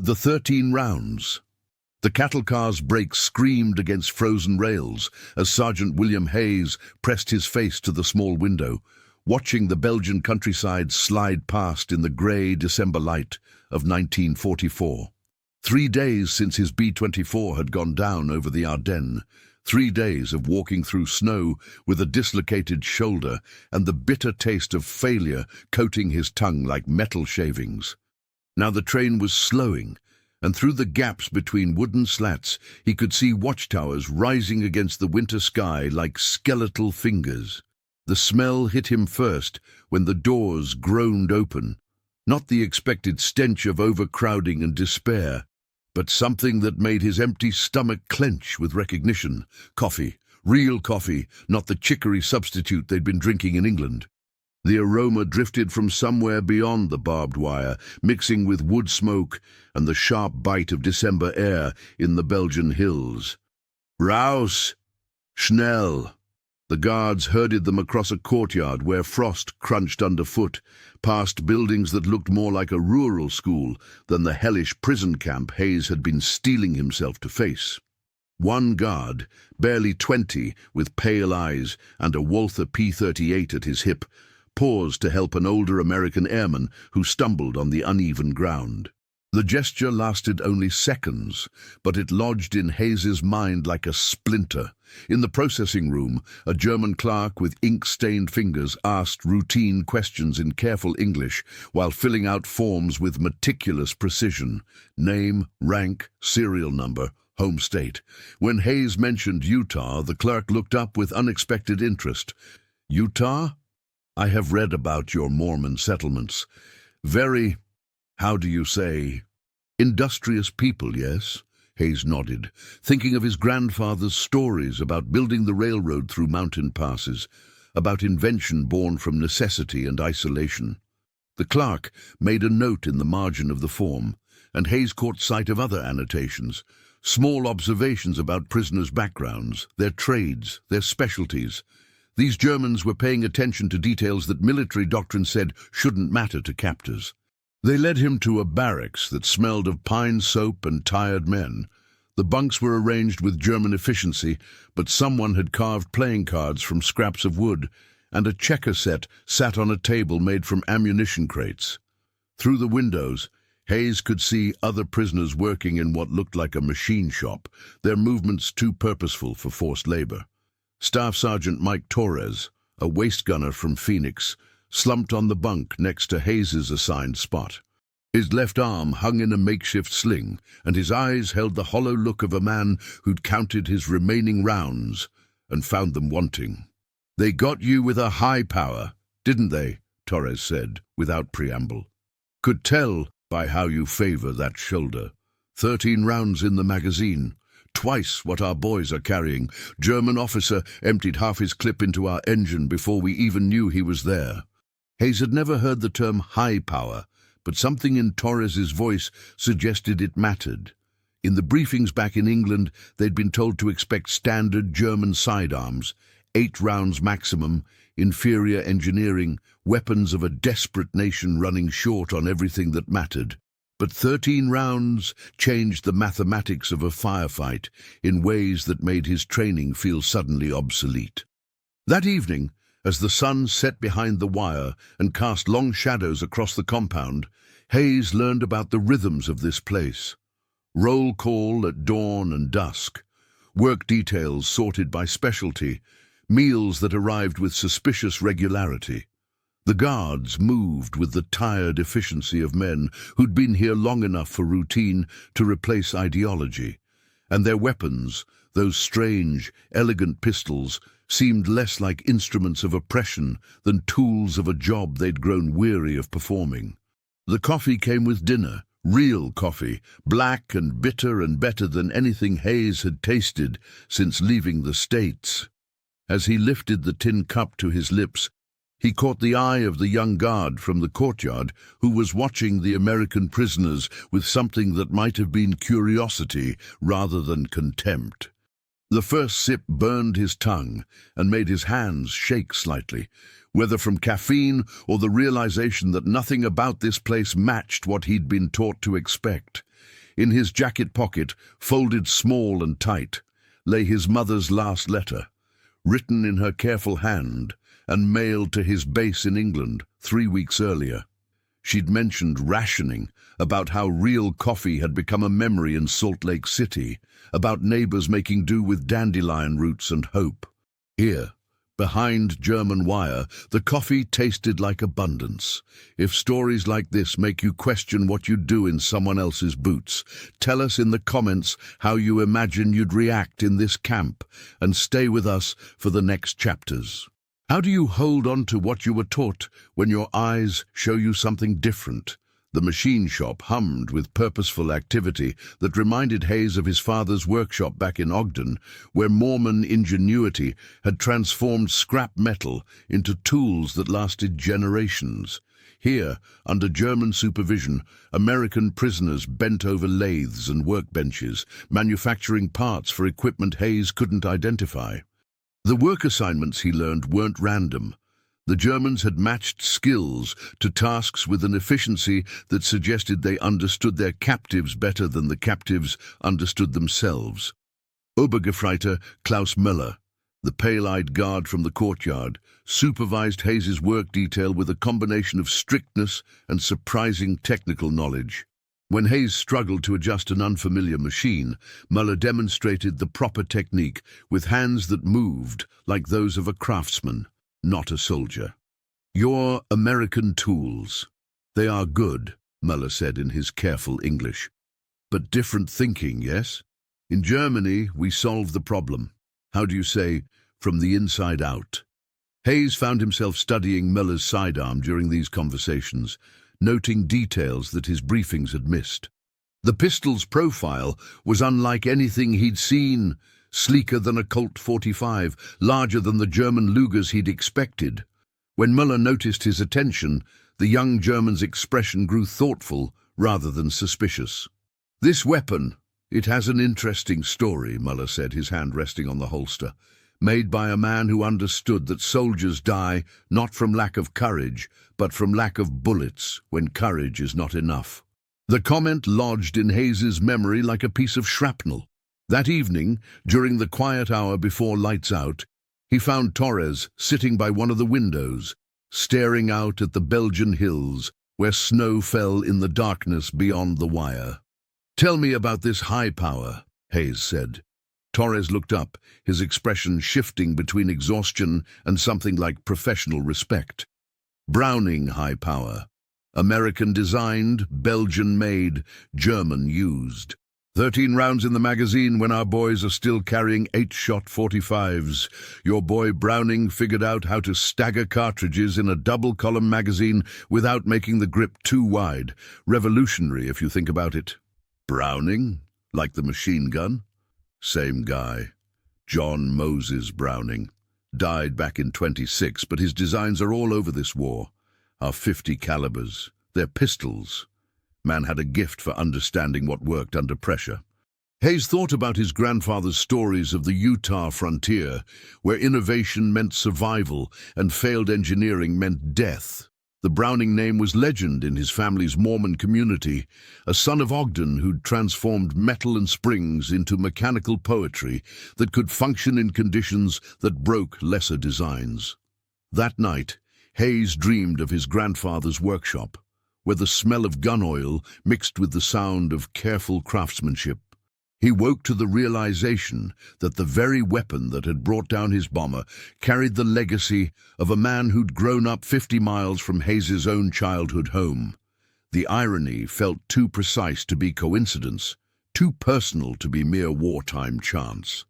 The 13 rounds. The cattle car's brakes screamed against frozen rails as Sergeant William Hayes pressed his face to the small window, watching the Belgian countryside slide past in the grey December light of 1944. 3 days since his B-24 had gone down over the Ardennes. 3 days of walking through snow with a dislocated shoulder and the bitter taste of failure coating his tongue like metal shavings. Now the train was slowing, and through the gaps between wooden slats he could see watchtowers rising against the winter sky like skeletal fingers. The smell hit him first when the doors groaned open, not the expected stench of overcrowding and despair, but something that made his empty stomach clench with recognition. Coffee, real coffee, not the chicory substitute they'd been drinking in England. The aroma drifted from somewhere beyond the barbed wire, mixing with wood smoke and the sharp bite of December air in the Belgian hills. Raus! Schnell! The guards herded them across a courtyard where frost crunched underfoot, past buildings that looked more like a rural school than the hellish prison camp Hayes had been steeling himself to face. One guard, barely 20, with pale eyes and a Walther P-38 at his hip, paused to help an older American airman who stumbled on the uneven ground. The gesture lasted only seconds, but it lodged in Hayes's mind like a splinter. In the processing room, a German clerk with ink-stained fingers asked routine questions in careful English while filling out forms with meticulous precision. Name, rank, serial number, home state. When Hayes mentioned Utah, the clerk looked up with unexpected interest. Utah? I have read about your Mormon settlements. Very, how do you say, industrious people, yes? Hayes nodded, thinking of his grandfather's stories about building the railroad through mountain passes, about invention born from necessity and isolation. The clerk made a note in the margin of the form, and Hayes caught sight of other annotations, small observations about prisoners' backgrounds, their trades, their specialties. These Germans were paying attention to details that military doctrine said shouldn't matter to captors. They led him to a barracks that smelled of pine soap and tired men. The bunks were arranged with German efficiency, but someone had carved playing cards from scraps of wood, and a checker set sat on a table made from ammunition crates. Through the windows, Hayes could see other prisoners working in what looked like a machine shop, their movements too purposeful for forced labor. Staff Sergeant Mike Torres, a waist gunner from Phoenix, slumped on the bunk next to Hayes's assigned spot. His left arm hung in a makeshift sling, and his eyes held the hollow look of a man who'd counted his remaining rounds and found them wanting. "They got you with a high power, didn't they?" Torres said, without preamble. "Could tell by how you favor that shoulder. 13 rounds in the magazine. Twice what our boys are carrying. German officer emptied half his clip into our engine before we even knew he was there." Hayes had never heard the term high power, but something in Torres's voice suggested it mattered. In the briefings back in England, they'd been told to expect standard German sidearms, 8 rounds maximum, inferior engineering, weapons of a desperate nation running short on everything that mattered. But 13 rounds changed the mathematics of a firefight in ways that made his training feel suddenly obsolete. That evening, as the sun set behind the wire and cast long shadows across the compound, Hayes learned about the rhythms of this place. Roll call at dawn and dusk, work details sorted by specialty, meals that arrived with suspicious regularity. The guards moved with the tired efficiency of men who'd been here long enough for routine to replace ideology, and their weapons, those strange, elegant pistols, seemed less like instruments of oppression than tools of a job they'd grown weary of performing. The coffee came with dinner, real coffee, black and bitter and better than anything Hayes had tasted since leaving the States. As he lifted the tin cup to his lips, he caught the eye of the young guard from the courtyard who was watching the American prisoners with something that might have been curiosity rather than contempt. The first sip burned his tongue and made his hands shake slightly, whether from caffeine or the realization that nothing about this place matched what he'd been taught to expect. In his jacket pocket, folded small and tight, lay his mother's last letter, written in her careful hand and mailed to his base in England 3 weeks earlier. She'd mentioned rationing, about how real coffee had become a memory in Salt Lake City, about neighbors making do with dandelion roots and hope. Here, behind German wire, the coffee tasted like abundance. If stories like this make you question what you'd do in someone else's boots, tell us in the comments how you imagine you'd react in this camp, and stay with us for the next chapters. How do you hold on to what you were taught when your eyes show you something different? The machine shop hummed with purposeful activity that reminded Hayes of his father's workshop back in Ogden, where Mormon ingenuity had transformed scrap metal into tools that lasted generations. Here, under German supervision, American prisoners bent over lathes and workbenches, manufacturing parts for equipment Hayes couldn't identify. The work assignments he learned weren't random. The Germans had matched skills to tasks with an efficiency that suggested they understood their captives better than the captives understood themselves. Obergefreiter Klaus Müller, the pale-eyed guard from the courtyard, supervised Hayes's work detail with a combination of strictness and surprising technical knowledge. When Hayes struggled to adjust an unfamiliar machine, Müller demonstrated the proper technique with hands that moved like those of a craftsman, not a soldier. "Your American tools. They are good," Müller said in his careful English. "But different thinking, yes? In Germany, we solve the problem. How do you say, from the inside out?" Hayes found himself studying Müller's sidearm during these conversations, noting details that his briefings had missed. The pistol's profile was unlike anything he'd seen, sleeker than a Colt 45, larger than the German Lugers he'd expected. When Müller noticed his attention, the young German's expression grew thoughtful rather than suspicious. "This weapon, it has an interesting story," Müller said, his hand resting on the holster. "Made by a man who understood that soldiers die not from lack of courage, but from lack of bullets when courage is not enough." The comment lodged in Hayes's memory like a piece of shrapnel. That evening, during the quiet hour before lights out, he found Torres sitting by one of the windows, staring out at the Belgian hills, where snow fell in the darkness beyond the wire. "Tell me about this high power," Hayes said. Torres looked up, his expression shifting between exhaustion and something like professional respect. "Browning high power. American-designed, Belgian-made, German-used. 13 rounds in the magazine when our boys are still carrying 8-shot 45s. Your boy Browning figured out how to stagger cartridges in a double-column magazine without making the grip too wide. Revolutionary, if you think about it." "Browning? Like the machine gun?" "Same guy. John Moses Browning. Died back in 26, but his designs are all over this war. Our 50 calibers. They're pistols. Man had a gift for understanding what worked under pressure." Hayes thought about his grandfather's stories of the Utah frontier, where innovation meant survival and failed engineering meant death. The Browning name was legend in his family's Mormon community, a son of Ogden who'd transformed metal and springs into mechanical poetry that could function in conditions that broke lesser designs. That night, Hayes dreamed of his grandfather's workshop, where the smell of gun oil mixed with the sound of careful craftsmanship. He woke to the realization that the very weapon that had brought down his bomber carried the legacy of a man who'd grown up 50 miles from Hayes's own childhood home. The irony felt too precise to be coincidence, too personal to be mere wartime chance.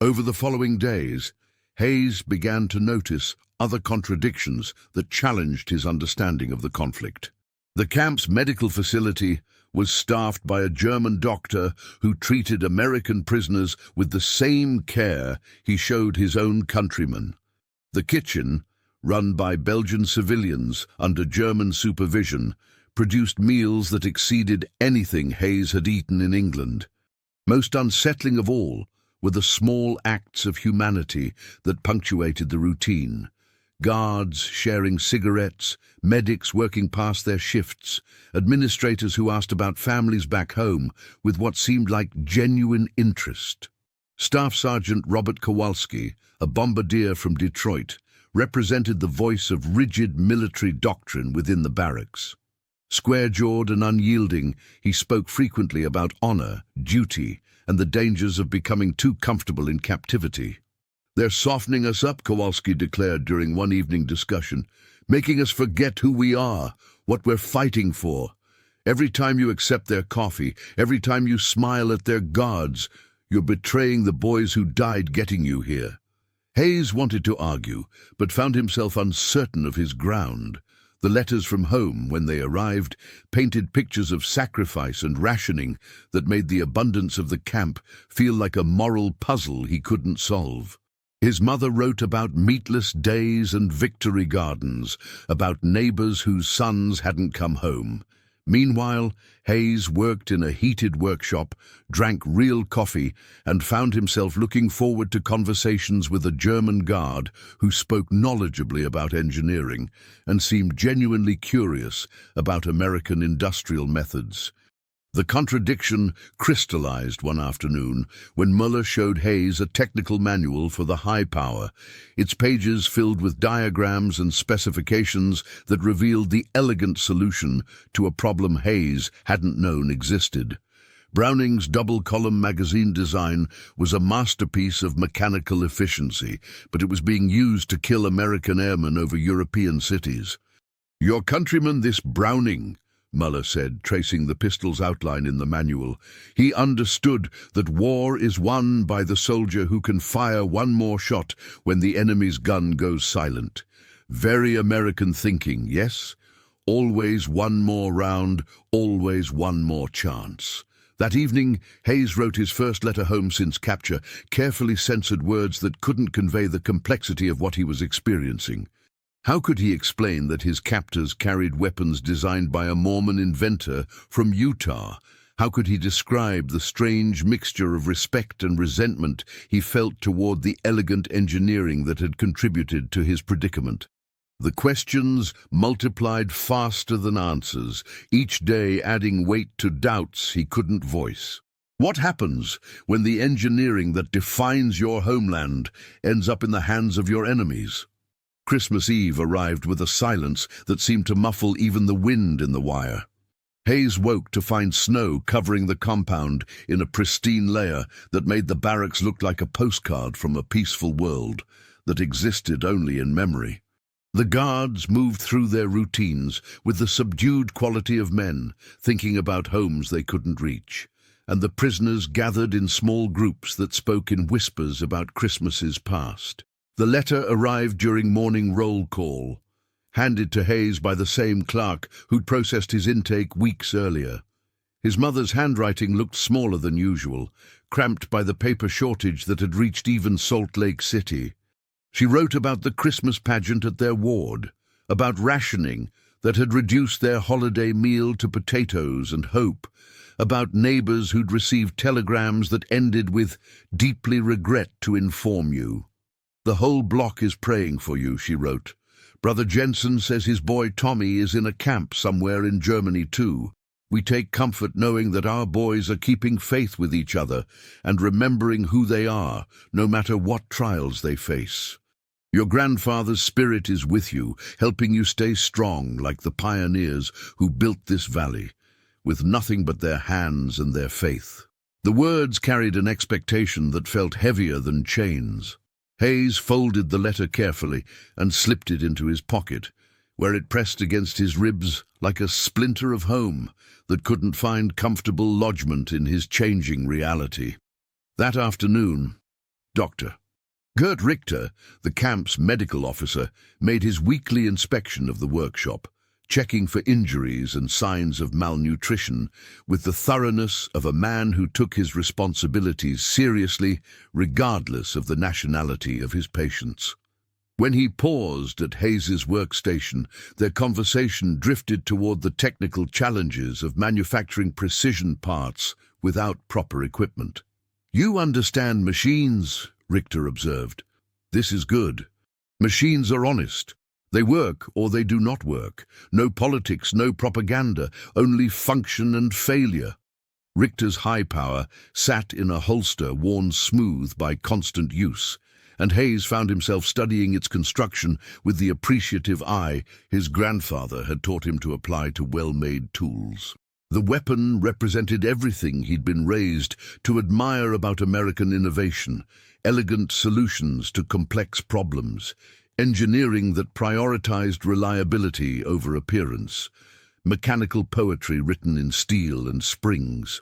Over the following days, Hayes began to notice other contradictions that challenged his understanding of the conflict. The camp's medical facility was staffed by a German doctor who treated American prisoners with the same care he showed his own countrymen. The kitchen, run by Belgian civilians under German supervision, produced meals that exceeded anything Hayes had eaten in England. Most unsettling of all were the small acts of humanity that punctuated the routine. Guards sharing cigarettes, medics working past their shifts, administrators who asked about families back home with what seemed like genuine interest. Staff Sergeant Robert Kowalski, a bombardier from Detroit, represented the voice of rigid military doctrine within the barracks. Square-jawed and unyielding, he spoke frequently about honor, duty, and the dangers of becoming too comfortable in captivity. "They're softening us up," Kowalski declared during one evening discussion, "making us forget who we are, what we're fighting for. Every time you accept their coffee, every time you smile at their guards, you're betraying the boys who died getting you here." Hayes wanted to argue, but found himself uncertain of his ground. The letters from home, when they arrived, painted pictures of sacrifice and rationing that made the abundance of the camp feel like a moral puzzle he couldn't solve. His mother wrote about meatless days and victory gardens, about neighbors whose sons hadn't come home. Meanwhile, Hayes worked in a heated workshop, drank real coffee, and found himself looking forward to conversations with a German guard who spoke knowledgeably about engineering and seemed genuinely curious about American industrial methods. The contradiction crystallized one afternoon when Muller showed Hayes a technical manual for the high power, its pages filled with diagrams and specifications that revealed the elegant solution to a problem Hayes hadn't known existed. Browning's double-column magazine design was a masterpiece of mechanical efficiency, but it was being used to kill American airmen over European cities. "Your countryman, this Browning," Muller said, tracing the pistol's outline in the manual. "He understood that war is won by the soldier who can fire one more shot when the enemy's gun goes silent. Very American thinking, yes? Always one more round, always one more chance." That evening, Hayes wrote his first letter home since capture, carefully censored words that couldn't convey the complexity of what he was experiencing. How could he explain that his captors carried weapons designed by a Mormon inventor from Utah? How could he describe the strange mixture of respect and resentment he felt toward the elegant engineering that had contributed to his predicament? The questions multiplied faster than answers, each day adding weight to doubts he couldn't voice. What happens when the engineering that defines your homeland ends up in the hands of your enemies? Christmas Eve arrived with a silence that seemed to muffle even the wind in the wire. Hayes woke to find snow covering the compound in a pristine layer that made the barracks look like a postcard from a peaceful world that existed only in memory. The guards moved through their routines with the subdued quality of men, thinking about homes they couldn't reach, and the prisoners gathered in small groups that spoke in whispers about Christmases past. The letter arrived during morning roll call, handed to Hayes by the same clerk who'd processed his intake weeks earlier. His mother's handwriting looked smaller than usual, cramped by the paper shortage that had reached even Salt Lake City. She wrote about the Christmas pageant at their ward, about rationing that had reduced their holiday meal to potatoes and hope, about neighbors who'd received telegrams that ended with "deeply regret to inform you." "The whole block is praying for you," she wrote. "Brother Jensen says his boy Tommy is in a camp somewhere in Germany too. We take comfort knowing that our boys are keeping faith with each other and remembering who they are, no matter what trials they face. Your grandfather's spirit is with you, helping you stay strong like the pioneers who built this valley, with nothing but their hands and their faith." The words carried an expectation that felt heavier than chains. Hayes folded the letter carefully and slipped it into his pocket, where it pressed against his ribs like a splinter of home that couldn't find comfortable lodgment in his changing reality. That afternoon, Dr. Gert Richter, the camp's medical officer, made his weekly inspection of the workshop, checking for injuries and signs of malnutrition with the thoroughness of a man who took his responsibilities seriously, regardless of the nationality of his patients. When he paused at Hayes's workstation, their conversation drifted toward the technical challenges of manufacturing precision parts without proper equipment. "You understand machines," Richter observed. "This is good. Machines are honest. They work or they do not work. No politics, no propaganda, only function and failure." Richter's high power sat in a holster worn smooth by constant use, and Hayes found himself studying its construction with the appreciative eye his grandfather had taught him to apply to well-made tools. The weapon represented everything he'd been raised to admire about American innovation: elegant solutions to complex problems, engineering that prioritized reliability over appearance, mechanical poetry written in steel and springs.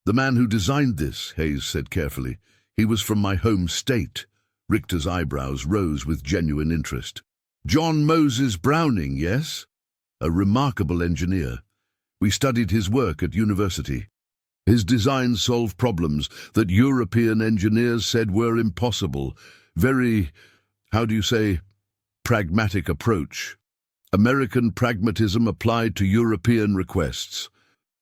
"The man who designed this," Hayes said carefully, "he was from my home state." Richter's eyebrows rose with genuine interest. "John Moses Browning, yes? A remarkable engineer. We studied his work at university. His designs solved problems that European engineers said were impossible. Very, how do you say, pragmatic approach. American pragmatism applied to European requests."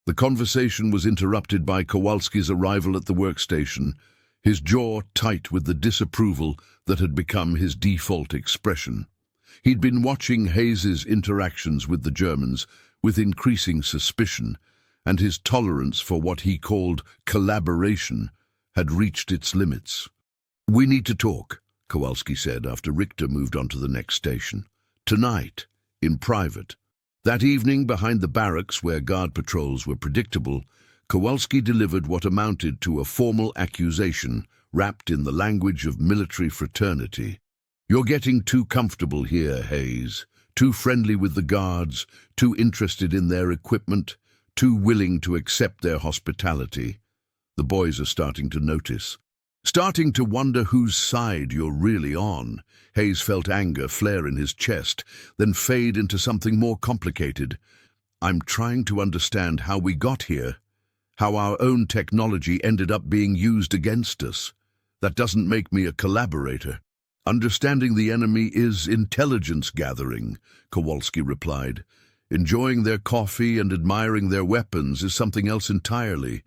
The conversation was interrupted by Kowalski's arrival at the workstation, his jaw tight with the disapproval that had become his default expression. He'd been watching Hayes's interactions with the Germans with increasing suspicion, and his tolerance for what he called collaboration had reached its limits. "We need to talk," Kowalski said after Richter moved on to the next station. "Tonight, in private." That evening, behind the barracks where guard patrols were predictable, Kowalski delivered what amounted to a formal accusation wrapped in the language of military fraternity. "You're getting too comfortable here, Hayes. Too friendly with the guards, too interested in their equipment, too willing to accept their hospitality. The boys are starting to notice. Starting to wonder whose side you're really on." Hayes felt anger flare in his chest, then fade into something more complicated. "I'm trying to understand how we got here, how our own technology ended up being used against us. That doesn't make me a collaborator." "Understanding the enemy is intelligence gathering," Kowalski replied. "Enjoying their coffee and admiring their weapons is something else entirely.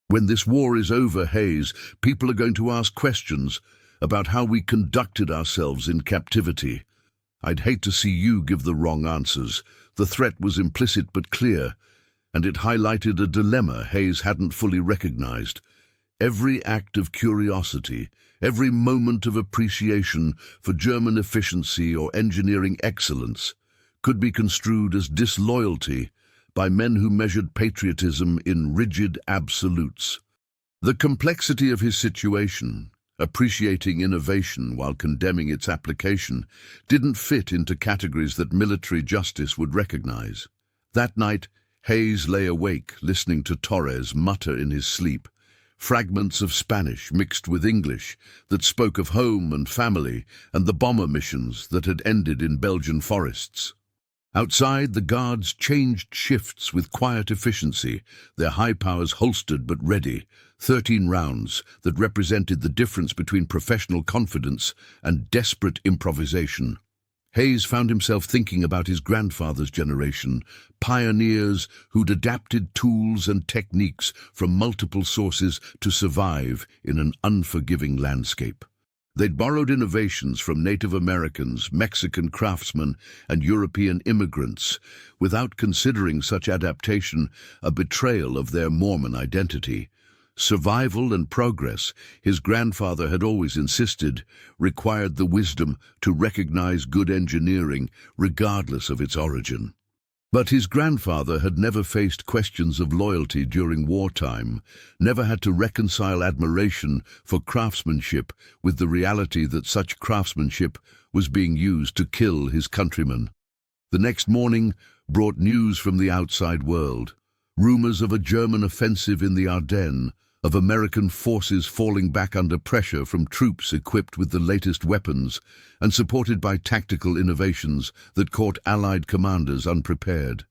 When this war is over, Hayes, people are going to ask questions about how we conducted ourselves in captivity. I'd hate to see you give the wrong answers." The threat was implicit but clear, and it highlighted a dilemma Hayes hadn't fully recognized. Every act of curiosity, every moment of appreciation for German efficiency or engineering excellence could be construed as disloyalty by men who measured patriotism in rigid absolutes. The complexity of his situation, appreciating innovation while condemning its application, didn't fit into categories that military justice would recognize. That night, Hayes lay awake, listening to Torres mutter in his sleep, fragments of Spanish mixed with English that spoke of home and family and the bomber missions that had ended in Belgian forests. Outside, the guards changed shifts with quiet efficiency, their high powers holstered but ready, 13 rounds that represented the difference between professional confidence and desperate improvisation. Hayes found himself thinking about his grandfather's generation, pioneers who'd adapted tools and techniques from multiple sources to survive in an unforgiving landscape. They'd borrowed innovations from Native Americans, Mexican craftsmen, and European immigrants, without considering such adaptation a betrayal of their Mormon identity. Survival and progress, his grandfather had always insisted, required the wisdom to recognize good engineering regardless of its origin. But his grandfather had never faced questions of loyalty during wartime, never had to reconcile admiration for craftsmanship with the reality that such craftsmanship was being used to kill his countrymen. The next morning brought news from the outside world, rumors of a German offensive in the Ardennes, of American forces falling back under pressure from troops equipped with the latest weapons and supported by tactical innovations that caught Allied commanders unprepared.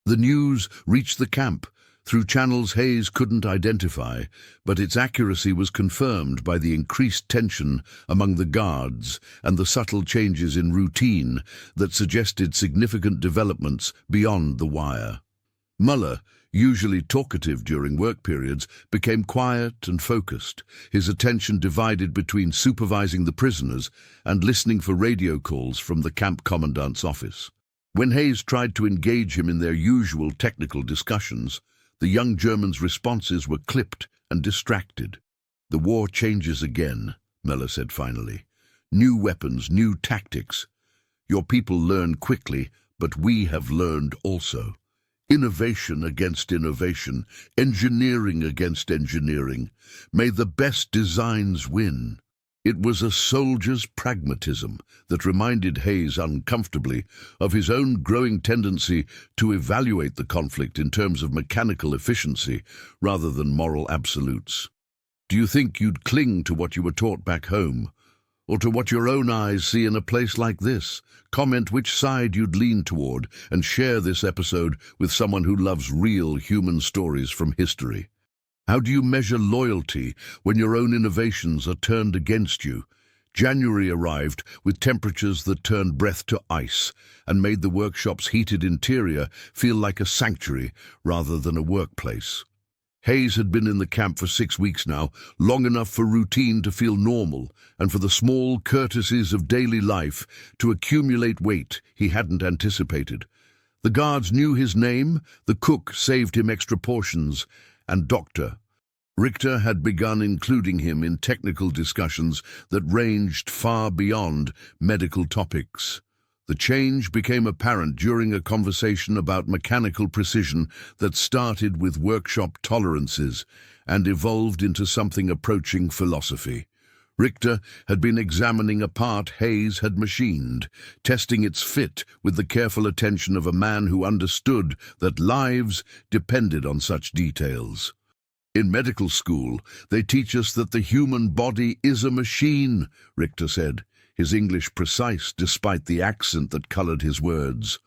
The news reached the camp through channels Hayes couldn't identify, but its accuracy was confirmed by the increased tension among the guards and the subtle changes in routine that suggested significant developments beyond the wire. Muller, usually talkative during work periods, became quiet and focused, his attention divided between supervising the prisoners and listening for radio calls from the camp commandant's office. When Hayes tried to engage him in their usual technical discussions, the young German's responses were clipped and distracted. "The war changes again," Mellor said finally. "New weapons, new tactics. Your people learn quickly, but we have learned also. Innovation against innovation, engineering against engineering. May the best designs win." It was a soldier's pragmatism that reminded Hayes uncomfortably of his own growing tendency to evaluate the conflict in terms of mechanical efficiency rather than moral absolutes. "Do you think you'd cling to what you were taught back home, or to what your own eyes see in a place like this? Comment which side you'd lean toward and share this episode with someone who loves real human stories from history. How do you measure loyalty when your own innovations are turned against you? January arrived with temperatures that turned breath to ice and made the workshop's heated interior feel like a sanctuary rather than a workplace. Hayes had been in the camp for 6 weeks now, long enough for routine to feel normal and for the small courtesies of daily life to accumulate weight he hadn't anticipated. The guards knew his name, the cook saved him extra portions, and Dr. Richter had begun including him in technical discussions that ranged far beyond medical topics. The change became apparent during a conversation about mechanical precision that started with workshop tolerances and evolved into something approaching philosophy. Richter had been examining a part Hayes had machined, testing its fit with the careful attention of a man who understood that lives depended on such details. "In medical school, they teach us that the human body is a machine," Richter said, his English precise despite the accent that colored his words.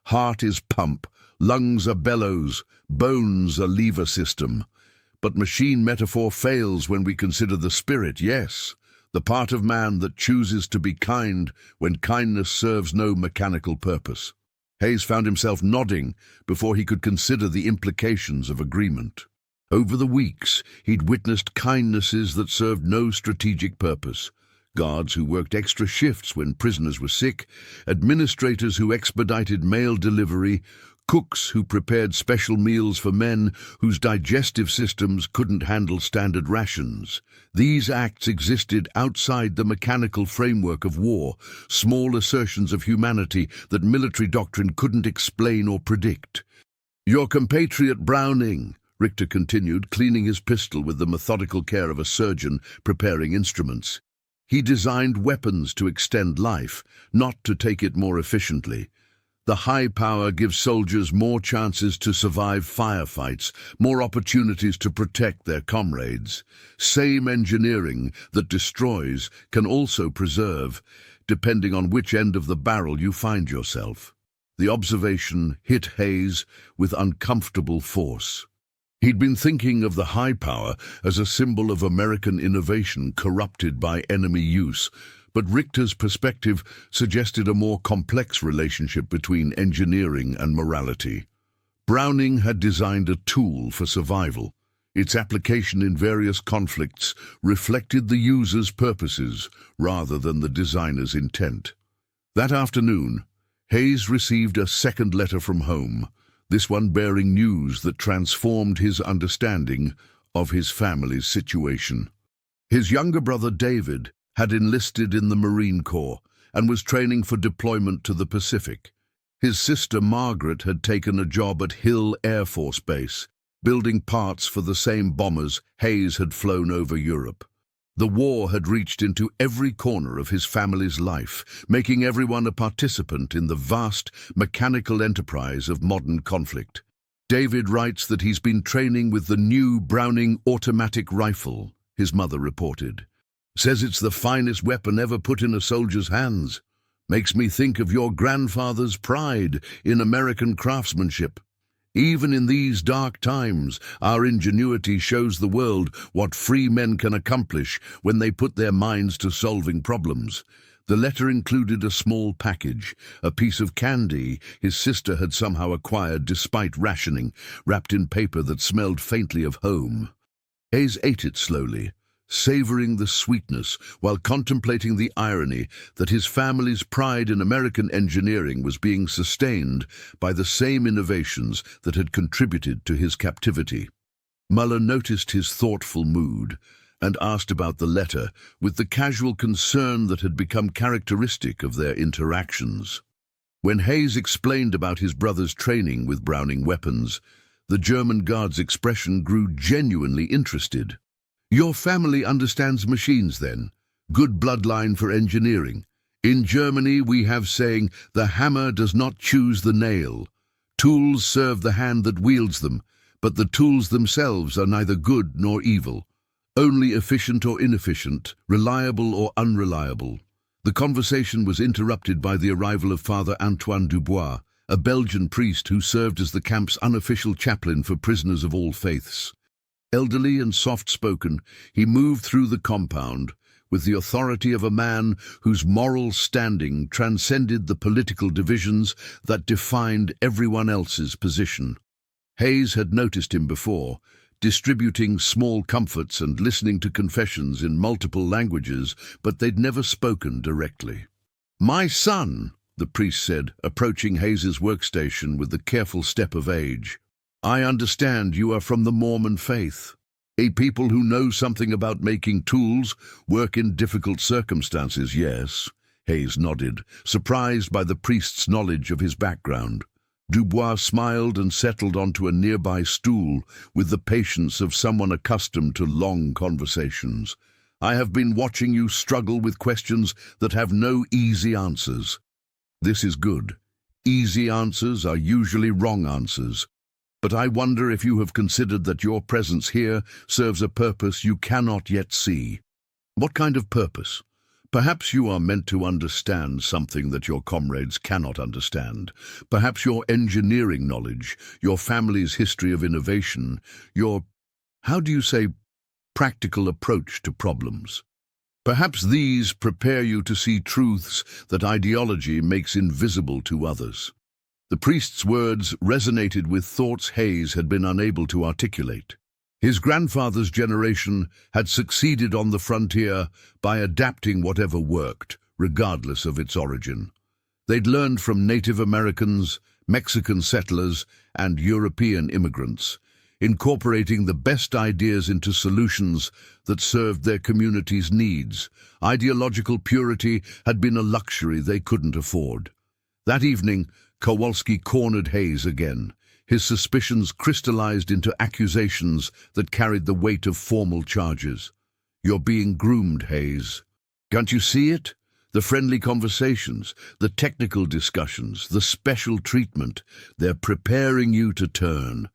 "Heart is pump, lungs are bellows, bones a lever system. But machine metaphor fails when we consider the spirit, yes, the part of man that chooses to be kind when kindness serves no mechanical purpose." Hayes found himself nodding before he could consider the implications of agreement. Over the weeks, he'd witnessed kindnesses that served no strategic purpose. Guards who worked extra shifts when prisoners were sick, administrators who expedited mail delivery, cooks who prepared special meals for men whose digestive systems couldn't handle standard rations. These acts existed outside the mechanical framework of war, small assertions of humanity that military doctrine couldn't explain or predict. "Your compatriot Browning," Richter continued, cleaning his pistol with the methodical care of a surgeon preparing instruments. "He designed weapons to extend life, not to take it more efficiently. The high power gives soldiers more chances to survive firefights, more opportunities to protect their comrades. Same engineering that destroys can also preserve, depending on which end of the barrel you find yourself." The observation hit Hayes with uncomfortable force. He'd been thinking of the high power as a symbol of American innovation corrupted by enemy use, but Richter's perspective suggested a more complex relationship between engineering and morality. Browning had designed a tool for survival. Its application in various conflicts reflected the user's purposes rather than the designer's intent. That afternoon, Hayes received a second letter from home, this one bearing news that transformed his understanding of his family's situation. His younger brother David had enlisted in the Marine Corps and was training for deployment to the Pacific. His sister Margaret had taken a job at Hill Air Force Base, building parts for the same bombers Hayes had flown over Europe. The war had reached into every corner of his family's life, making everyone a participant in the vast mechanical enterprise of modern conflict. David writes that he's been training with the new Browning automatic rifle, his mother reported. "Says it's the finest weapon ever put in a soldier's hands. Makes me think of your grandfather's pride in American craftsmanship. Even in these dark times, our ingenuity shows the world what free men can accomplish when they put their minds to solving problems. The letter included a small package, a piece of candy his sister had somehow acquired despite rationing, wrapped in paper that smelled faintly of home. Hayes ate it slowly, savoring the sweetness while contemplating the irony that his family's pride in American engineering was being sustained by the same innovations that had contributed to his captivity. Muller noticed his thoughtful mood and asked about the letter with the casual concern that had become characteristic of their interactions. When Hayes explained about his brother's training with Browning weapons, the German guard's expression grew genuinely interested. "Your family understands machines, then? Good bloodline for engineering. In Germany we have saying, the hammer does not choose the nail. Tools serve the hand that wields them, but the tools themselves are neither good nor evil. Only efficient or inefficient, reliable or unreliable." The conversation was interrupted by the arrival of Father Antoine Dubois, a Belgian priest who served as the camp's unofficial chaplain for prisoners of all faiths. Elderly and soft-spoken, he moved through the compound with the authority of a man whose moral standing transcended the political divisions that defined everyone else's position. Hayes had noticed him before, distributing small comforts and listening to confessions in multiple languages, but they'd never spoken directly. "My son," the priest said, approaching Hayes's workstation with the careful step of age, "I understand you are from the Mormon faith. A people who know something about making tools, work in difficult circumstances, yes?" Hayes nodded, surprised by the priest's knowledge of his background. Dubois smiled and settled onto a nearby stool with the patience of someone accustomed to long conversations. "I have been watching you struggle with questions that have no easy answers. This is good. Easy answers are usually wrong answers. But I wonder if you have considered that your presence here serves a purpose you cannot yet see." "What kind of purpose?" "Perhaps you are meant to understand something that your comrades cannot understand. Perhaps your engineering knowledge, your family's history of innovation, your, how do you say, practical approach to problems. Perhaps these prepare you to see truths that ideology makes invisible to others." The priest's words resonated with thoughts Hayes had been unable to articulate. His grandfather's generation had succeeded on the frontier by adapting whatever worked, regardless of its origin. They'd learned from Native Americans, Mexican settlers, and European immigrants, incorporating the best ideas into solutions that served their community's needs. Ideological purity had been a luxury they couldn't afford. That evening, Kowalski cornered Hayes again. His suspicions crystallized into accusations that carried the weight of formal charges. "You're being groomed, Hayes. Can't you see it? The friendly conversations, the technical discussions, the special treatment, they're preparing you to turn.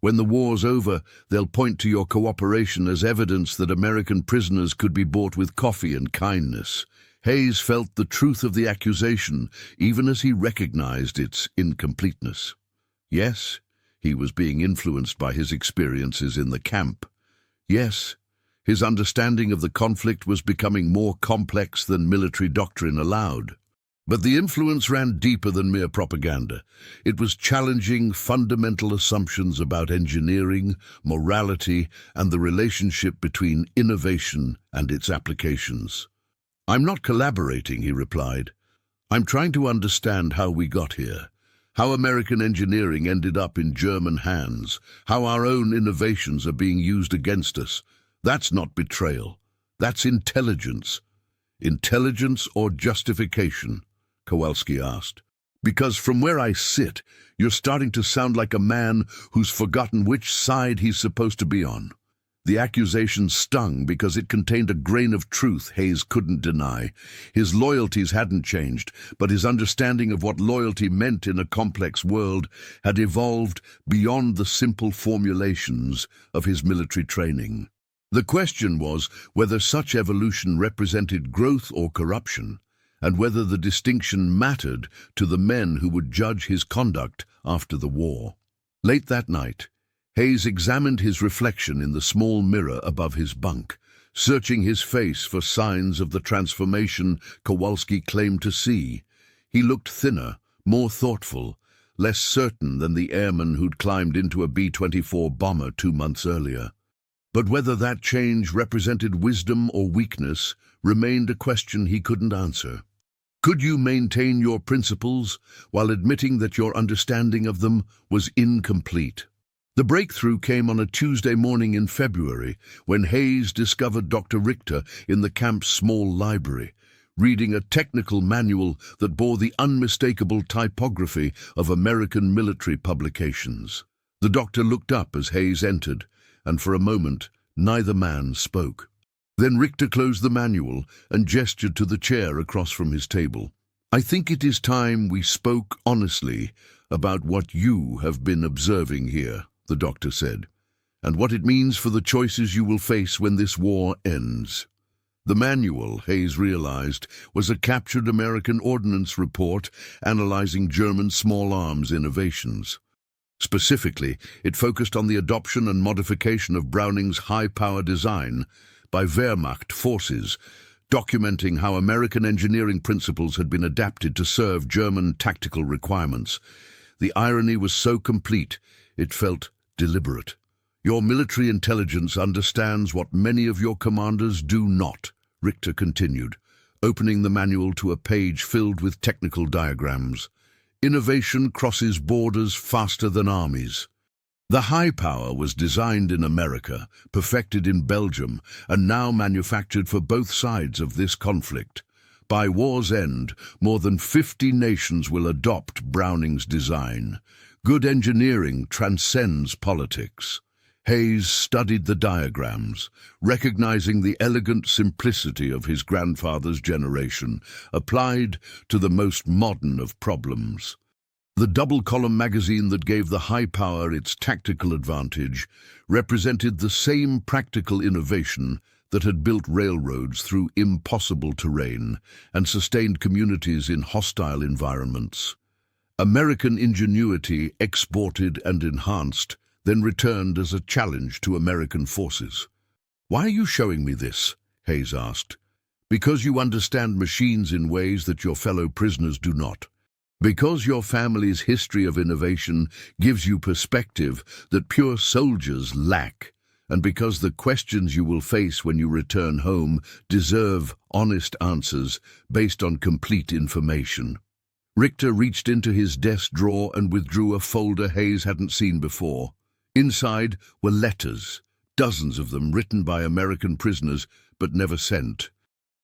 When the war's over, they'll point to your cooperation as evidence that American prisoners could be bought with coffee and kindness." Hayes felt the truth of the accusation, even as he recognized its incompleteness. Yes, he was being influenced by his experiences in the camp. Yes, his understanding of the conflict was becoming more complex than military doctrine allowed. But the influence ran deeper than mere propaganda. It was challenging fundamental assumptions about engineering, morality, and the relationship between innovation and its applications. "I'm not collaborating," he replied. "I'm trying to understand how we got here. How American engineering ended up in German hands, how our own innovations are being used against us. That's not betrayal. That's intelligence." "Intelligence or justification?" Kowalski asked. "Because from where I sit, you're starting to sound like a man who's forgotten which side he's supposed to be on." The accusation stung because it contained a grain of truth Hayes couldn't deny. His loyalties hadn't changed, but his understanding of what loyalty meant in a complex world had evolved beyond the simple formulations of his military training. The question was whether such evolution represented growth or corruption, and whether the distinction mattered to the men who would judge his conduct after the war. Late that night, Hayes examined his reflection in the small mirror above his bunk, searching his face for signs of the transformation Kowalski claimed to see. He looked thinner, more thoughtful, less certain than the airman who'd climbed into a B-24 bomber 2 months earlier. But whether that change represented wisdom or weakness remained a question he couldn't answer. Could you maintain your principles while admitting that your understanding of them was incomplete? The breakthrough came on a Tuesday morning in February when Hayes discovered Dr. Richter in the camp's small library, reading a technical manual that bore the unmistakable typography of American military publications. The doctor looked up as Hayes entered, and for a moment neither man spoke. Then Richter closed the manual and gestured to the chair across from his table. "I think it is time we spoke honestly about what you have been observing here," the doctor said, "and what it means for the choices you will face when this war ends." The manual, Hayes realized, was a captured American ordnance report analyzing German small arms innovations. Specifically, it focused on the adoption and modification of Browning's high-power design by Wehrmacht forces, documenting how American engineering principles had been adapted to serve German tactical requirements. The irony was so complete, it felt deliberate. "Your military intelligence understands what many of your commanders do not," Richter continued, opening the manual to a page filled with technical diagrams. "Innovation crosses borders faster than armies." The high power was designed in America, perfected in Belgium, and now manufactured for both sides of this conflict. By war's end, more than 50 nations will adopt Browning's design. Good engineering transcends politics. Hayes studied the diagrams, recognizing the elegant simplicity of his grandfather's generation, applied to the most modern of problems. The double-column magazine that gave the high power its tactical advantage represented the same practical innovation that had built railroads through impossible terrain and sustained communities in hostile environments. American ingenuity, exported and enhanced, then returned as a challenge to American forces. "Why are you showing me this?" Hayes asked. "Because you understand machines in ways that your fellow prisoners do not. Because your family's history of innovation gives you perspective that pure soldiers lack, and because the questions you will face when you return home deserve honest answers based on complete information." Richter reached into his desk drawer and withdrew a folder Hayes hadn't seen before. Inside were letters, dozens of them written by American prisoners but never sent.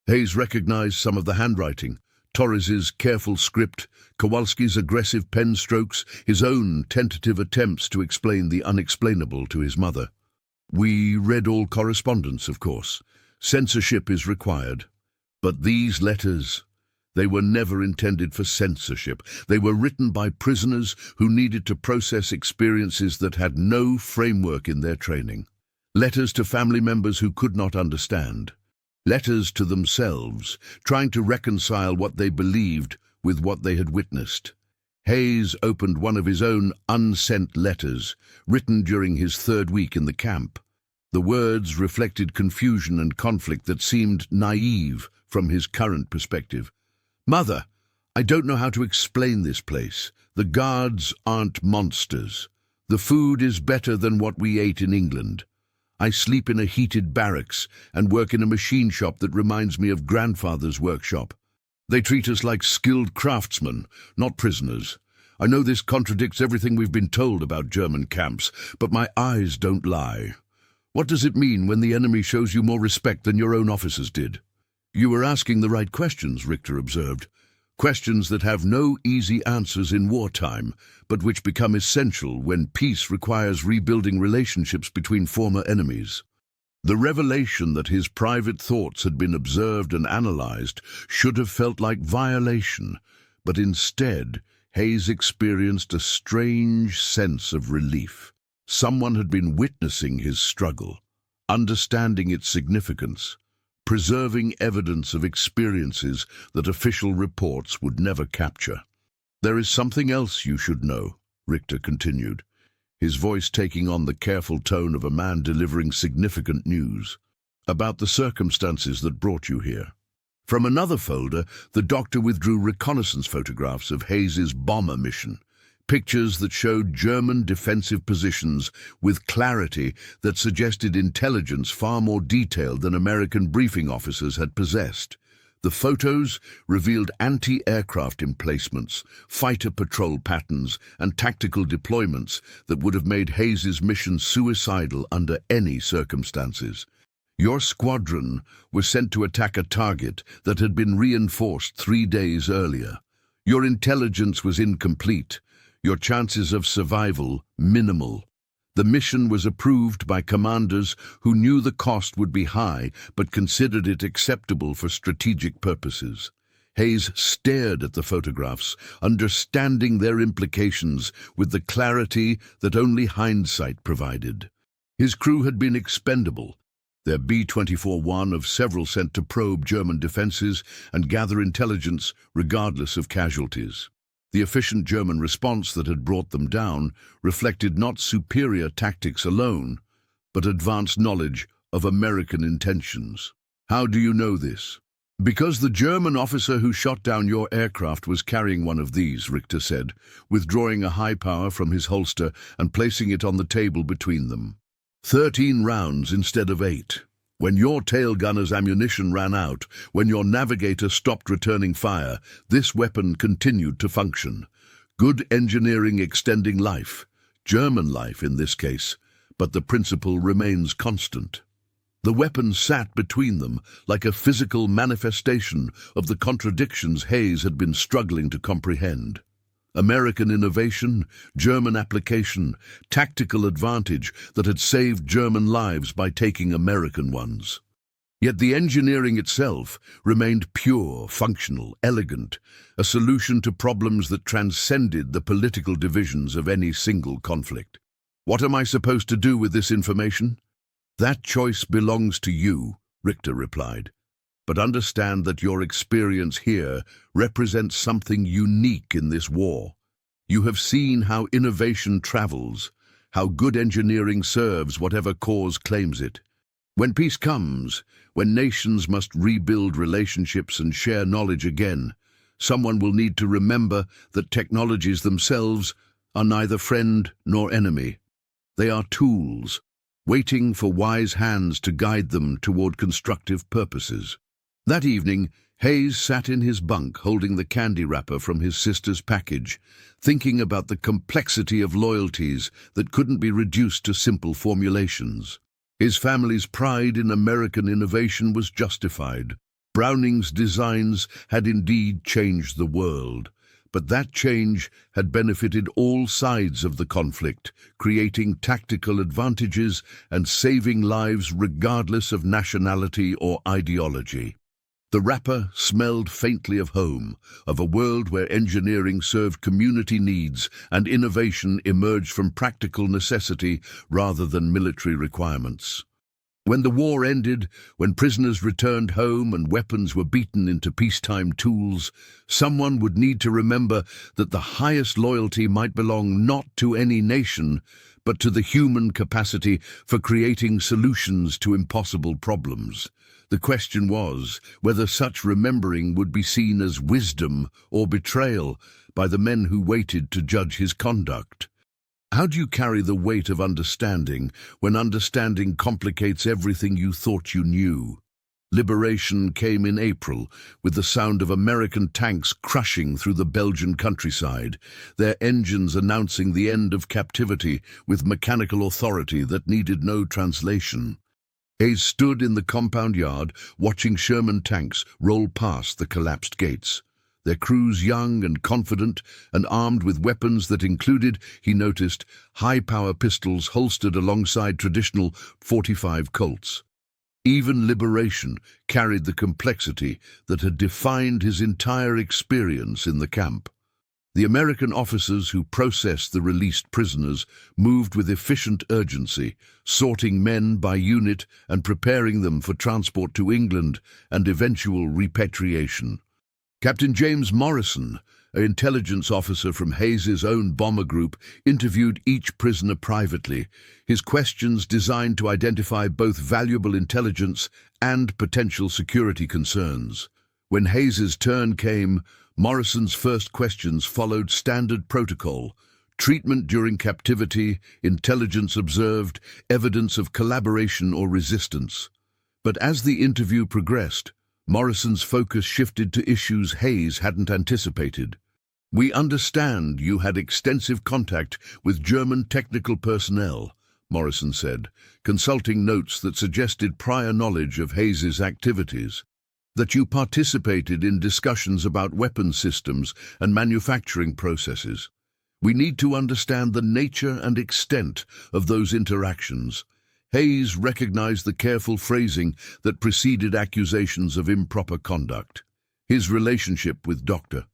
Hayes recognized some of the handwriting: Torres's careful script, Kowalski's aggressive pen strokes, his own tentative attempts to explain the unexplainable to his mother. "We read all correspondence, of course. Censorship is required. But these letters, they were never intended for censorship. They were written by prisoners who needed to process experiences that had no framework in their training. Letters to family members who could not understand. Letters to themselves, trying to reconcile what they believed with what they had witnessed." Hayes opened one of his own unsent letters, written during his 3rd week in the camp. The words reflected confusion and conflict that seemed naive from his current perspective. "Mother, I don't know how to explain this place. The guards aren't monsters. The food is better than what we ate in England. I sleep in a heated barracks and work in a machine shop that reminds me of grandfather's workshop. They treat us like skilled craftsmen, not prisoners. I know this contradicts everything we've been told about German camps, but my eyes don't lie. What does it mean when the enemy shows you more respect than your own officers did?" "You were asking the right questions," Richter observed. "Questions that have no easy answers in wartime, but which become essential when peace requires rebuilding relationships between former enemies." The revelation that his private thoughts had been observed and analyzed should have felt like violation, but instead Hayes experienced a strange sense of relief. Someone had been witnessing his struggle, understanding its significance, preserving evidence of experiences that official reports would never capture. "There is something else you should know," Richter continued, his voice taking on the careful tone of a man delivering significant news. about the circumstances that brought you here. From another folder, the doctor withdrew reconnaissance photographs of Hayes's bomber mission, pictures that showed German defensive positions with clarity that suggested intelligence far more detailed than American briefing officers had possessed. The photos revealed anti-aircraft emplacements, fighter patrol patterns, and tactical deployments that would have made Hayes's mission suicidal under any circumstances. Your squadron was sent to attack a target that had been reinforced 3 days earlier. Your intelligence was incomplete, your chances of survival minimal. The mission was approved by commanders who knew the cost would be high but considered it acceptable for strategic purposes. Hayes stared at the photographs, understanding their implications with the clarity that only hindsight provided. His crew had been expendable, their B-24-1 of several sent to probe German defenses and gather intelligence regardless of casualties. The efficient German response that had brought them down reflected not superior tactics alone, but advanced knowledge of American intentions. How do you know this? Because the German officer who shot down your aircraft was carrying one of these, Richter said, withdrawing a high power from his holster and placing it on the table between them. 13 rounds instead of 8. When your tail gunner's ammunition ran out, when your navigator stopped returning fire, this weapon continued to function. Good engineering extending life, German life in this case, but the principle remains constant. The weapon sat between them like a physical manifestation of the contradictions Hayes had been struggling to comprehend. American innovation, German application, tactical advantage that had saved German lives by taking American ones. Yet the engineering itself remained pure, functional, elegant, a solution to problems that transcended the political divisions of any single conflict. What am I supposed to do with this information? That choice belongs to you, Richter replied. But understand that your experience here represents something unique in this war. You have seen how innovation travels, how good engineering serves whatever cause claims it. When peace comes, when nations must rebuild relationships and share knowledge again, someone will need to remember that technologies themselves are neither friend nor enemy. They are tools, waiting for wise hands to guide them toward constructive purposes. That evening, Hayes sat in his bunk holding the candy wrapper from his sister's package, thinking about the complexity of loyalties that couldn't be reduced to simple formulations. His family's pride in American innovation was justified. Browning's designs had indeed changed the world, but that change had benefited all sides of the conflict, creating tactical advantages and saving lives regardless of nationality or ideology. The wrapper smelled faintly of home, of a world where engineering served community needs and innovation emerged from practical necessity rather than military requirements. When the war ended, when prisoners returned home and weapons were beaten into peacetime tools, someone would need to remember that the highest loyalty might belong not to any nation, but to the human capacity for creating solutions to impossible problems. The question was whether such remembering would be seen as wisdom or betrayal by the men who waited to judge his conduct. How do you carry the weight of understanding when understanding complicates everything you thought you knew? Liberation came in April, with the sound of American tanks crushing through the Belgian countryside, their engines announcing the end of captivity with mechanical authority that needed no translation. Hayes stood in the compound yard, watching Sherman tanks roll past the collapsed gates. Their crews young and confident, and armed with weapons that included, he noticed, high-power pistols holstered alongside traditional .45 Colts. Even Liberation carried the complexity that had defined his entire experience in the camp. The American officers who processed the released prisoners moved with efficient urgency, sorting men by unit and preparing them for transport to England and eventual repatriation. Captain James Morrison, An intelligence officer from Hayes's own bomber group interviewed each prisoner privately, his questions designed to identify both valuable intelligence and potential security concerns. When Hayes's turn came, Morrison's first questions followed standard protocol: treatment during captivity, intelligence observed, evidence of collaboration or resistance. But as the interview progressed, Morrison's focus shifted to issues Hayes hadn't anticipated. "We understand you had extensive contact with German technical personnel," Morrison said, consulting notes that suggested prior knowledge of Hayes's activities. "That you participated in discussions about weapon systems and manufacturing processes. We need to understand the nature and extent of those interactions." Hayes recognized the careful phrasing that preceded accusations of improper conduct. His relationship with Dr.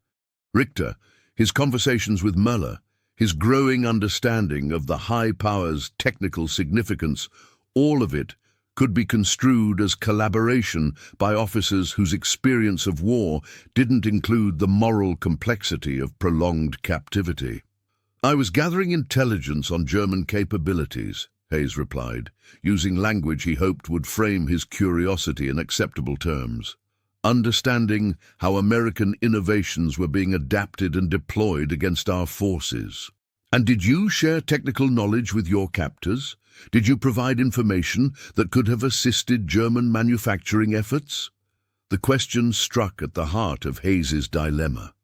Richter, his conversations with Mueller, his growing understanding of the high power's technical significance, all of it could be construed as collaboration by officers whose experience of war didn't include the moral complexity of prolonged captivity. "I was gathering intelligence on German capabilities," Hayes replied, using language he hoped would frame his curiosity in acceptable terms. "Understanding how American innovations were being adapted and deployed against our forces." "And did you share technical knowledge with your captors? Did you provide information that could have assisted German manufacturing efforts?" The question struck at the heart of Hayes's dilemma.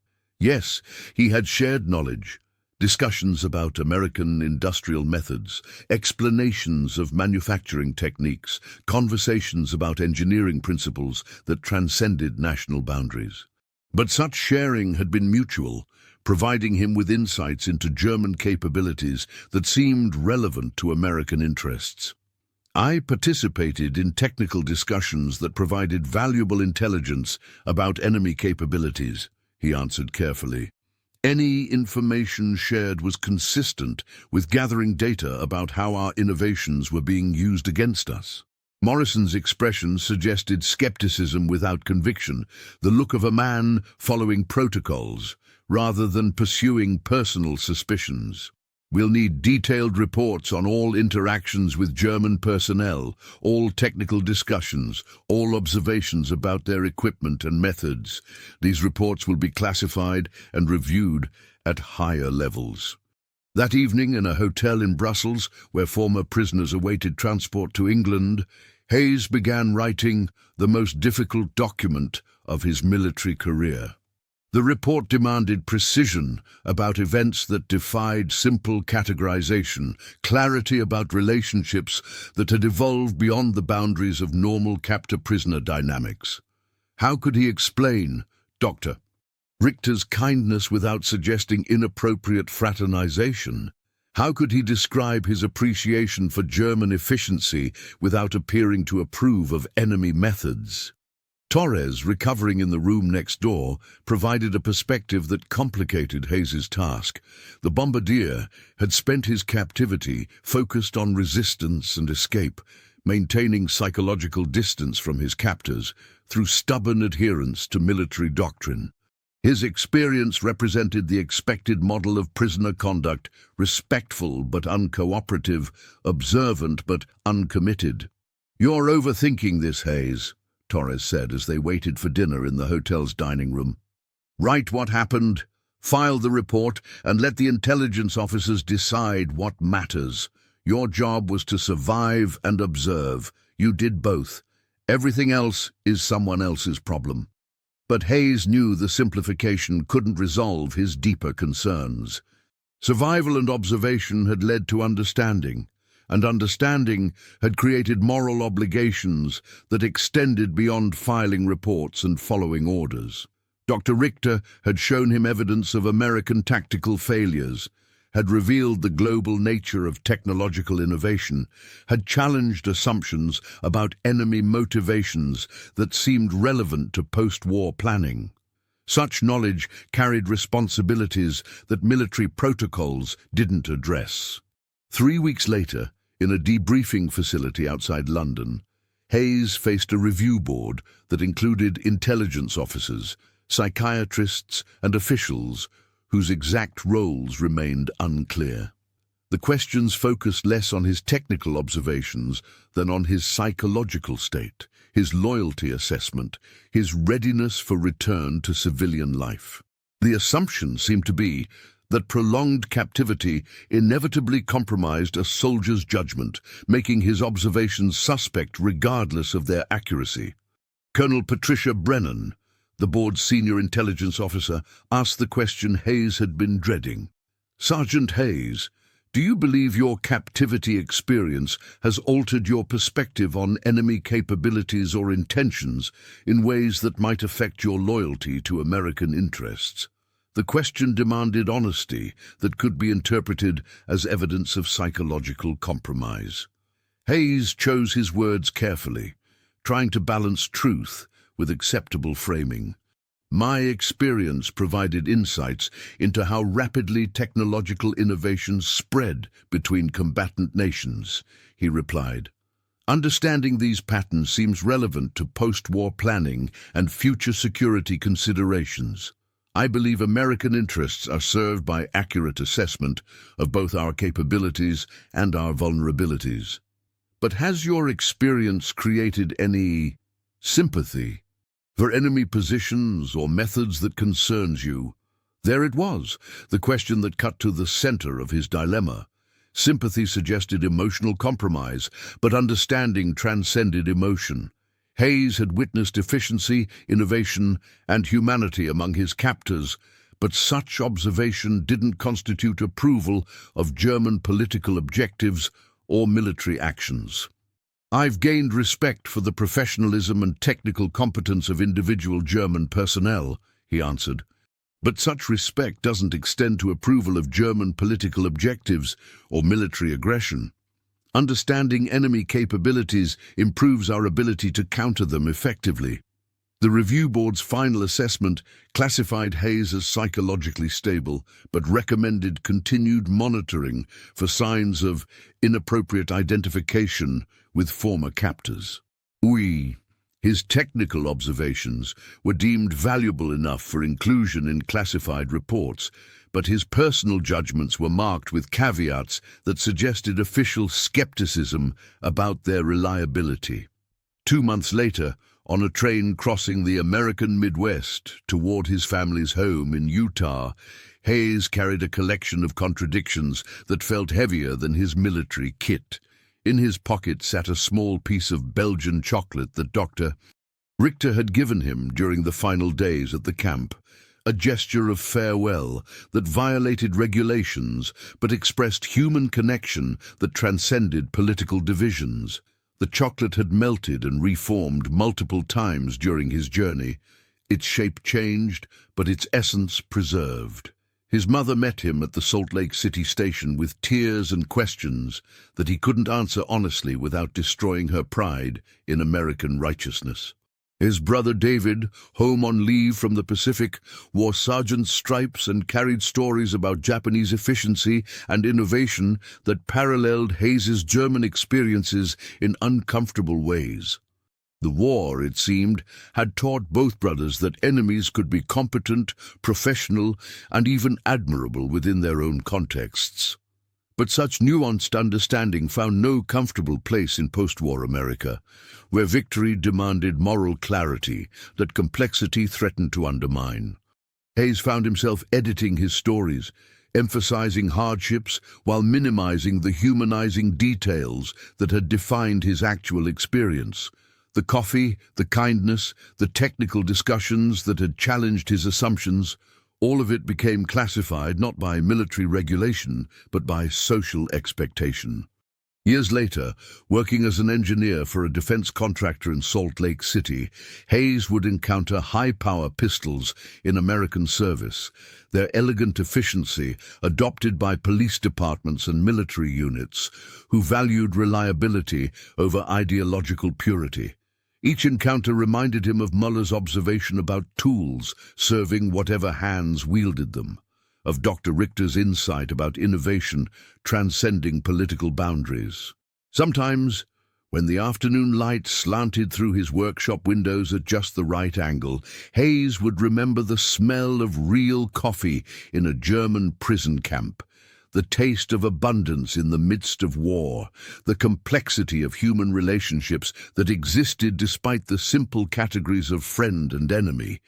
Yes, he had shared knowledge. Discussions about American industrial methods, explanations of manufacturing techniques, conversations about engineering principles that transcended national boundaries. But such sharing had been mutual, providing him with insights into German capabilities that seemed relevant to American interests. "I participated in technical discussions that provided valuable intelligence about enemy capabilities," he answered carefully. "Any information shared was consistent with gathering data about how our innovations were being used against us." Morrison's expression suggested skepticism without conviction, the look of a man following protocols rather than pursuing personal suspicions. "We'll need detailed reports on all interactions with German personnel, all technical discussions, all observations about their equipment and methods. These reports will be classified and reviewed at higher levels." That evening, in a hotel in Brussels, where former prisoners awaited transport to England, Hayes began writing the most difficult document of his military career. The report demanded precision about events that defied simple categorization, clarity about relationships that had evolved beyond the boundaries of normal captor-prisoner dynamics. How could he explain Dr. Richter's kindness without suggesting inappropriate fraternization? How could he describe his appreciation for German efficiency without appearing to approve of enemy methods? Torres, recovering in the room next door, provided a perspective that complicated Hayes's task. The bombardier had spent his captivity focused on resistance and escape, maintaining psychological distance from his captors through stubborn adherence to military doctrine. His experience represented the expected model of prisoner conduct: respectful but uncooperative, observant but uncommitted. "You're overthinking this, Hayes," Torres said as they waited for dinner in the hotel's dining room. "Write what happened, file the report, and let the intelligence officers decide what matters. Your job was to survive and observe. You did both. Everything else is someone else's problem." But Hayes knew the simplification couldn't resolve his deeper concerns. Survival and observation had led to understanding, and understanding had created moral obligations that extended beyond filing reports and following orders. Dr. Richter had shown him evidence of American tactical failures, had revealed the global nature of technological innovation, had challenged assumptions about enemy motivations that seemed relevant to post-war planning. Such knowledge carried responsibilities that military protocols didn't address. 3 weeks later, in a debriefing facility outside London, Hayes faced a review board that included intelligence officers, psychiatrists, and officials whose exact roles remained unclear. The questions focused less on his technical observations than on his psychological state, his loyalty assessment, his readiness for return to civilian life. The assumption seemed to be that prolonged captivity inevitably compromised a soldier's judgment, making his observations suspect regardless of their accuracy. Colonel Patricia Brennan, the board's senior intelligence officer, asked the question Hayes had been dreading. "Sergeant Hayes, do you believe your captivity experience has altered your perspective on enemy capabilities or intentions in ways that might affect your loyalty to American interests?" The question demanded honesty that could be interpreted as evidence of psychological compromise. Hayes chose his words carefully, trying to balance truth with acceptable framing. "My experience provided insights into how rapidly technological innovations spread between combatant nations," he replied. "Understanding these patterns seems relevant to post-war planning and future security considerations. I believe American interests are served by accurate assessment of both our capabilities and our vulnerabilities. But has your experience created any sympathy for enemy positions or methods that concerns you?" There it was, the question that cut to the center of his dilemma. Sympathy suggested emotional compromise, but understanding transcended emotion. Hayes had witnessed efficiency, innovation, and humanity among his captors, but such observation didn't constitute approval of German political objectives or military actions. "I've gained respect for the professionalism and technical competence of individual German personnel," he answered. "But such respect doesn't extend to approval of German political objectives or military aggression. Understanding enemy capabilities improves our ability to counter them effectively." The review board's final assessment classified Hayes as psychologically stable, but recommended continued monitoring for signs of inappropriate identification with former captors. His technical observations were deemed valuable enough for inclusion in classified reports, but his personal judgments were marked with caveats that suggested official skepticism about their reliability. 2 months later, on a train crossing the American Midwest toward his family's home in Utah, Hayes carried a collection of contradictions that felt heavier than his military kit. In his pocket sat a small piece of Belgian chocolate that Dr. Richter had given him during the final days at the camp, a gesture of farewell that violated regulations but expressed human connection that transcended political divisions. The chocolate had melted and reformed multiple times during his journey. Its shape changed, but its essence preserved. His mother met him at the Salt Lake City station with tears and questions that he couldn't answer honestly without destroying her pride in American righteousness. His brother David, home on leave from the Pacific, wore sergeant's stripes and carried stories about Japanese efficiency and innovation that paralleled Hayes's German experiences in uncomfortable ways. The war, it seemed, had taught both brothers that enemies could be competent, professional, and even admirable within their own contexts. But such nuanced understanding found no comfortable place in post-war America, where victory demanded moral clarity that complexity threatened to undermine. Hayes found himself editing his stories, emphasizing hardships while minimizing the humanizing details that had defined his actual experience. The coffee, the kindness, the technical discussions that had challenged his assumptions, all of it became classified not by military regulation, but by social expectation. Years later, working as an engineer for a defense contractor in Salt Lake City, Hayes would encounter high-power pistols in American service, their elegant efficiency adopted by police departments and military units, who valued reliability over ideological purity. Each encounter reminded him of Muller's observation about tools serving whatever hands wielded them, of Dr. Richter's insight about innovation transcending political boundaries. Sometimes, When the afternoon light slanted through his workshop windows at just the right angle, Hayes would remember the smell of real coffee in a German prison camp, the taste of abundance in the midst of war, the complexity of human relationships that existed despite the simple categories of friend and enemy.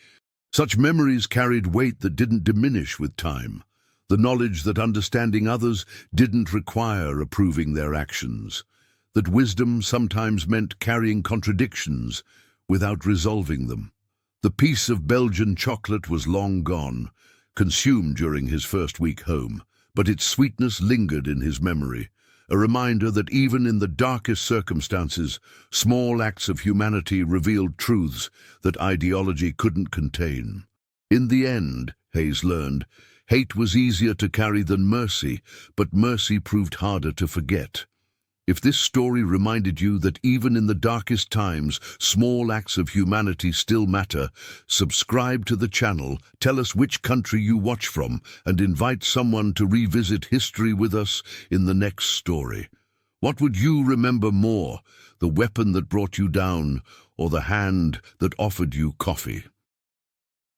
Such memories carried weight that didn't diminish with time, the knowledge that understanding others didn't require approving their actions, that wisdom sometimes meant carrying contradictions without resolving them. The piece of Belgian chocolate was long gone, consumed during his first week home, but its sweetness lingered in his memory, a reminder that even in the darkest circumstances, small acts of humanity revealed truths that ideology couldn't contain. In the end, Hayes learned, hate was easier to carry than mercy, but mercy proved harder to forget. If this story reminded you that even in the darkest times, small acts of humanity still matter, subscribe to the channel, tell us which country you watch from, and invite someone to revisit history with us in the next story. What would you remember more, the weapon that brought you down, or the hand that offered you coffee?